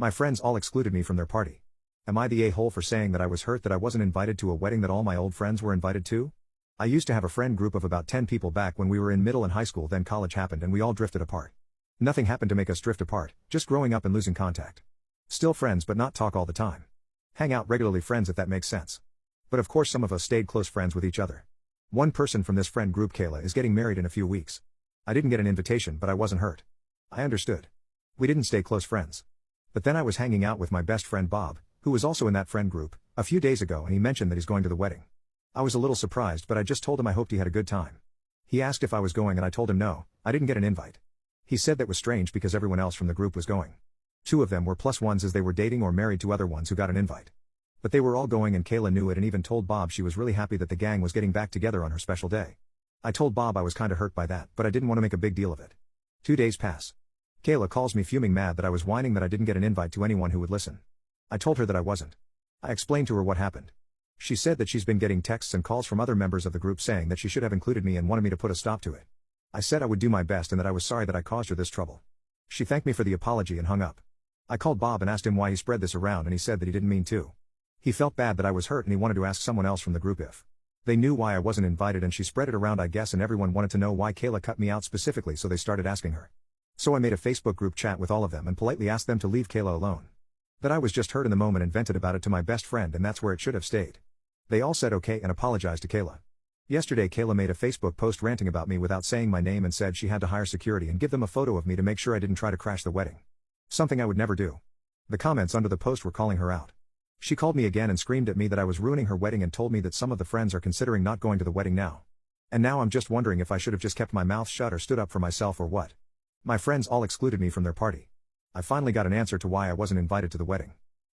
My friends all excluded me from their party. Am I the a-hole for saying that I was hurt that I wasn't invited to a wedding that all my old friends were invited to? I used to have a friend group of about 10 people back when we were in middle and high school, then college happened and we all drifted apart. Nothing happened to make us drift apart, just growing up and losing contact. Still friends but not talk all the time. Hang out regularly friends if that makes sense. But of course some of us stayed close friends with each other. One person from this friend group, Kayla, is getting married in a few weeks. I didn't get an invitation but I wasn't hurt. I understood. We didn't stay close friends. But then I was hanging out with my best friend Bob, who was also in that friend group, a few days ago, and he mentioned that he's going to the wedding. I was a little surprised but I just told him I hoped he had a good time. He asked if I was going and I told him no, I didn't get an invite. He said that was strange because everyone else from the group was going. 2 of them were plus ones as they were dating or married to other ones who got an invite. But they were all going and Kayla knew it and even told Bob she was really happy that the gang was getting back together on her special day. I told Bob I was kinda hurt by that, but I didn't want to make a big deal of it. 2 days pass. Kayla calls me fuming mad that I was whining that I didn't get an invite to anyone who would listen. I told her that I wasn't. I explained to her what happened. She said that she's been getting texts and calls from other members of the group saying that she should have included me and wanted me to put a stop to it. I said I would do my best and that I was sorry that I caused her this trouble. She thanked me for the apology and hung up. I called Bob and asked him why he spread this around and he said that he didn't mean to. He felt bad that I was hurt and he wanted to ask someone else from the group if they knew why I wasn't invited, and she spread it around I guess, and everyone wanted to know why Kayla cut me out specifically, so they started asking her. So I made a Facebook group chat with all of them and politely asked them to leave Kayla alone. That I was just hurt in the moment and vented about it to my best friend, and that's where it should have stayed. They all said okay and apologized to Kayla. Yesterday Kayla made a Facebook post ranting about me without saying my name and said she had to hire security and give them a photo of me to make sure I didn't try to crash the wedding. Something I would never do. The comments under the post were calling her out. She called me again and screamed at me that I was ruining her wedding and told me that some of the friends are considering not going to the wedding now. And now I'm just wondering if I should have just kept my mouth shut or stood up for myself or what. My friends all excluded me from their party. I finally got an answer to why I wasn't invited to the wedding.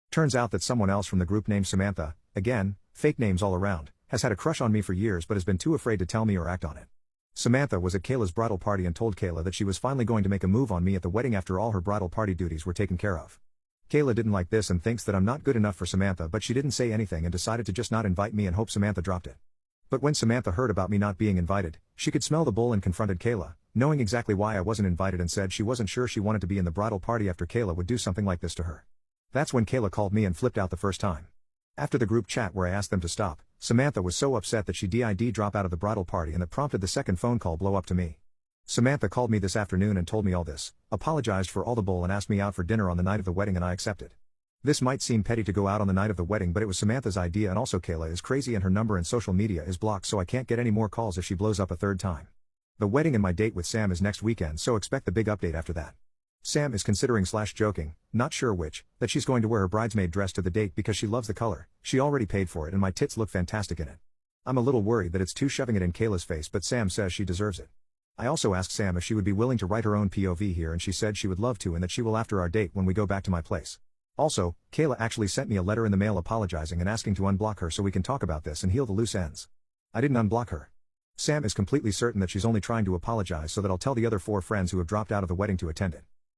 Turns out that someone else from the group named Samantha, again, fake names all around, has had a crush on me for years but has been too afraid to tell me or act on it. Samantha was at Kayla's bridal party and told Kayla that she was finally going to make a move on me at the wedding after all her bridal party duties were taken care of. Kayla didn't like this and thinks that I'm not good enough for Samantha, but she didn't say anything and decided to just not invite me and hope Samantha dropped it. But when Samantha heard about me not being invited, she could smell the bull and confronted Kayla, knowing exactly why I wasn't invited, and said she wasn't sure she wanted to be in the bridal party after Kayla would do something like this to her. That's when Kayla called me and flipped out the first time. After the group chat where I asked them to stop, Samantha was so upset that she did drop out of the bridal party, and that prompted the second phone call blow up to me. Samantha called me this afternoon and told me all this, apologized for all the bull and asked me out for dinner on the night of the wedding, and I accepted. This might seem petty to go out on the night of the wedding, but it was Samantha's idea, and also Kayla is crazy and her number in social media is blocked, so I can't get any more calls if she blows up a third time. The wedding and my date with Sam is next weekend, so expect the big update after that. Sam is considering / joking, not sure which, that she's going to wear her bridesmaid dress to the date because she loves the color, she already paid for it and my tits look fantastic in it. I'm a little worried that it's too shoving it in Kayla's face, but Sam says she deserves it. I also asked Sam if she would be willing to write her own POV here, and she said she would love to and that she will after our date when we go back to my place. Also, Kayla actually sent me a letter in the mail apologizing and asking to unblock her so we can talk about this and heal the loose ends. I didn't unblock her. Sam is completely certain that she's only trying to apologize so that I'll tell the other 4 friends who have dropped out of the wedding to attend it.